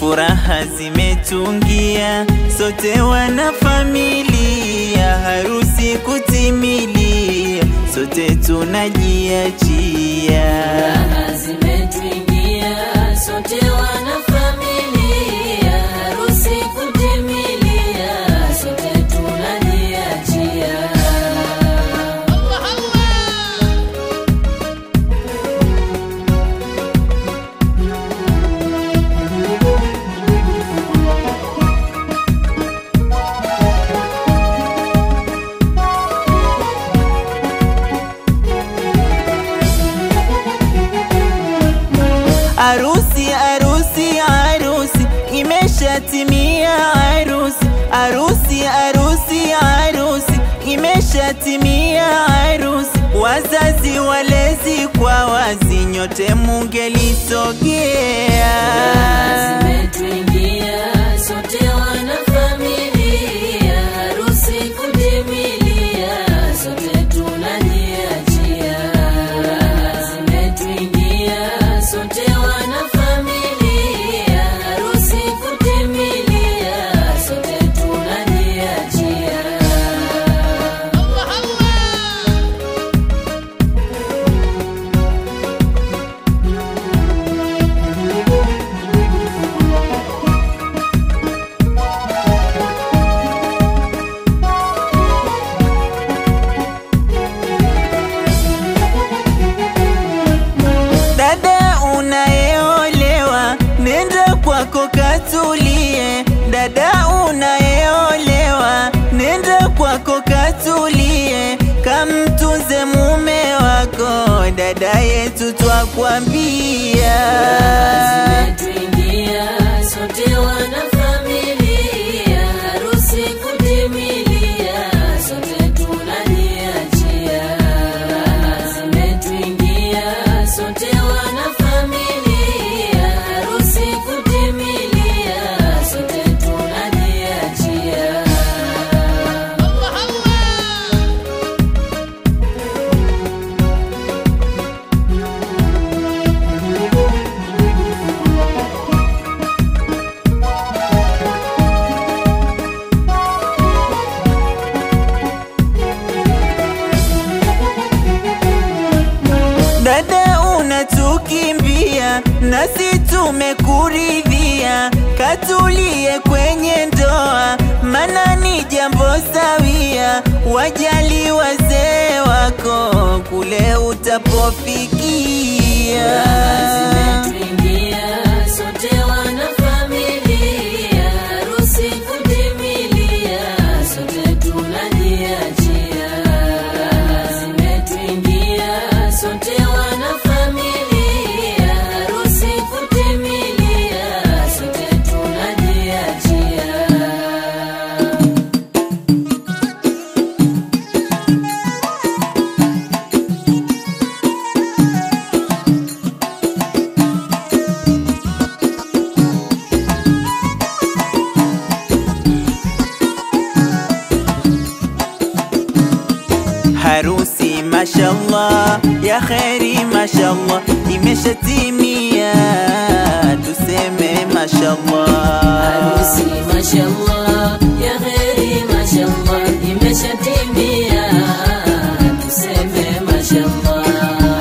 furaha zimetungia, sote wana familia, harusi kutimilia, sote tunajiachia. Furaha zimetungia, sote wana familia, harusi kutimilia, sote tunajiachia. Arusi, arusi, arusi, imeshatimia arusi. Arusi, arusi, arusi, imeshatimia arusi. Wazazi walezi kwa wazi, nyote mungelisogea. Zimetuingia, sote wana familia, harusi kutimilia, sote tunajiachia. Zimetuingia, sote wana familia, harusi kutimilia, sote tunajiachia. Dada unayeolewa, nenda kwako katulie. Dada unayeolewa, nenda kwako katulie, kamtunze mume wako, dada yetu twakwambia. Zimetuingia, sote wana familia, harusi kutimilia, sote tunajiachia. Zimetuingia, sote wana familia, harusi kutimilia, sote tunajiachia. Dada unatukimbia, nasi tumekuridhia, katulie kwenye ndoa, mana ni jambo sawia. Wajali wazee wako kule utapofikia. Zimetuingia, sote wana familia, harusi kutimilia, sote tunajiachia. Zimetuingia, sote wana familia, harusi kutimilia, sote tunajiachia. Harusi mashallah, ya kheri mashallah, imeshatimia, tuseme mashallah. Harusi mashallah, ya kheri mashallah, imeshatimia, tuseme mashallah.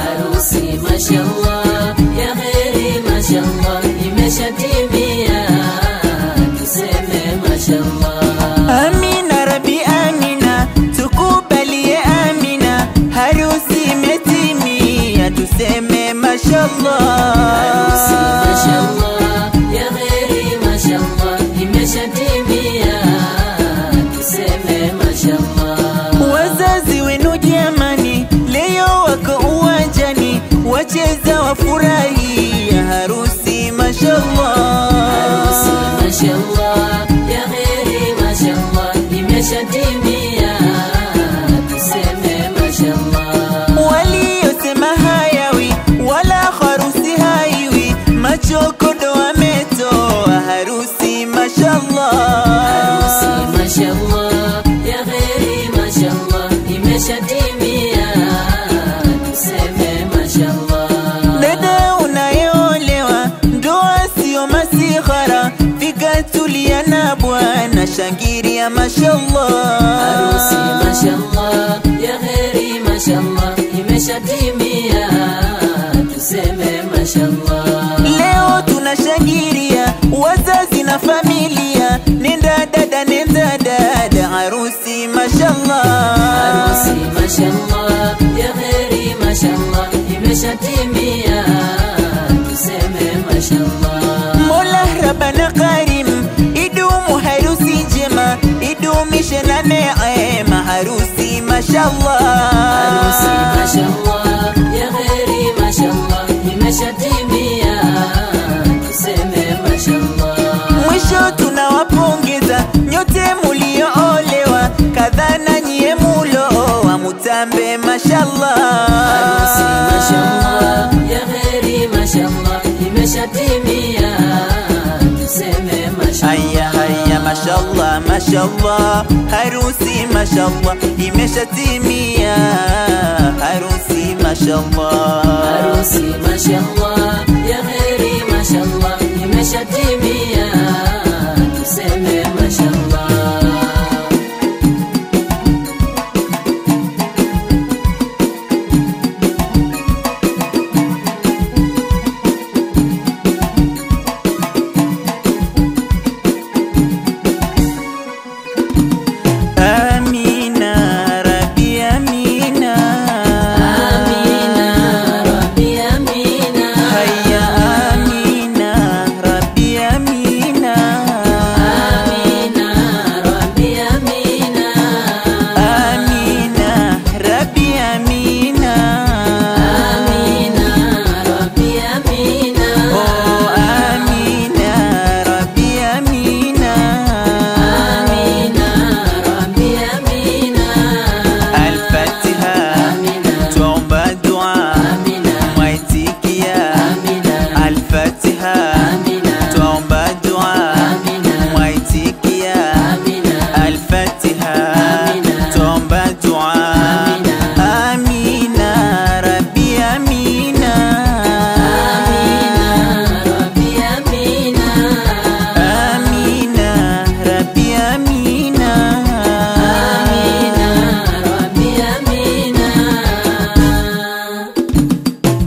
Harusi mashallah, ya kheri mashallah, imeshatimia, tuseme mashallah. Amina Rabbi Amina, tukubalie Amina, harusi imetimia, tuseme mashallah. Harusi mashallah, ya kheri mashallah, imeshatimia, tuseme mashallah. Wazazi wenu jamani, leo wako uwanjani, wacheza wafurahi, harusi mashallah. Harusi mashallah, ya kheri mashallah, imeshatimia, tuseme mashallah. Waliosema hayawi wala harusi haiwi, machokodo wametoa, harusi mashallah. Harusi mashallah, ya kheri mashallah, imeshatimia, tuseme mashallah. Dada unayeolewa, ndoa sio masihara, mashallah. Harusi mashallah ya kheri mashallah imeshatimia, tuseme mashallah. Leo tunashangilia wazazi na familia, nenda dada nenda dada, harusi mashallah. Harusi mashallah ya kheri mashallah imeshatimia, tuseme mashallah. Mola Rabbana Karim, idumu harusi njema, idumishe na neema, harusi mashallah. Harusi mashallah ya kheri mashallah imeshatimia, tuseme mashallah. Mwisho tunawapongeza nyote mulioolewa, kadha na nyie muloa, mutambe mashallah. Harusi mashallah ya kheri mashallah imeshatimia, tuseme mashallah. Haya haya mashallah mashallah, harusi mashallah imeshatimia, harusi mashallah. Harusi mashallah ya kheri mashallah imeshatimia, tuseme mashallah.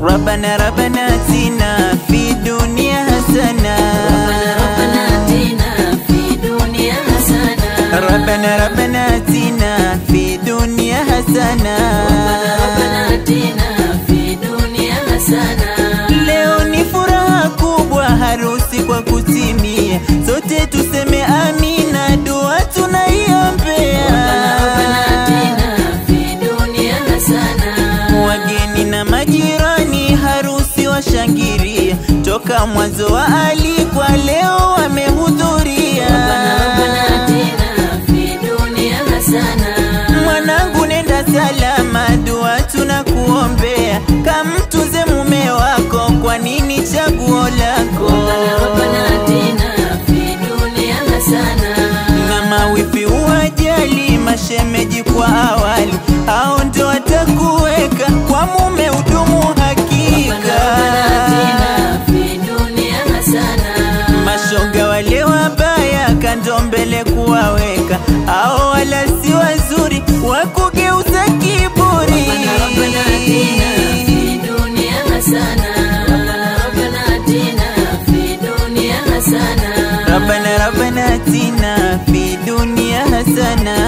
ربنا ربنا آتنا في الدنيا حسنة، ربنا آتنا في الدنيا حسنة، ربنا ربنا آتنا في الدنيا حسنة، ربنا آتنا في الدنيا حسنة. Leo ni furaha kubwa, harusi kwa kutimia, sote tuseme amina, dua tunaiombea. ربنا آتنا في الدنيا حسنة. Wageni na majirani harusi washangiria, toka mwanzo wa alikwa leo wamehudhuria. ربنا آتنا في الدنيا حسنة. Mwanangu nenda salama, dua tunakuombea, kamtunze mume wako, kwa nini chaguo lako. ربنا آتنا في الدنيا حسنة. Na mawifi uwajali, mashemeji kwa awali, hao ndo watakuweka kwa mume udumu hakika. Mashoga wale wabaya kando mbele kuwaweka, hao wala si wazuri, wakugeuza kiburi. ربنا آتنا في الدنيا حسنة. ربنا آتنا في الدنيا حسنة. ربنا ربنا آتنا في الدنيا حسنة.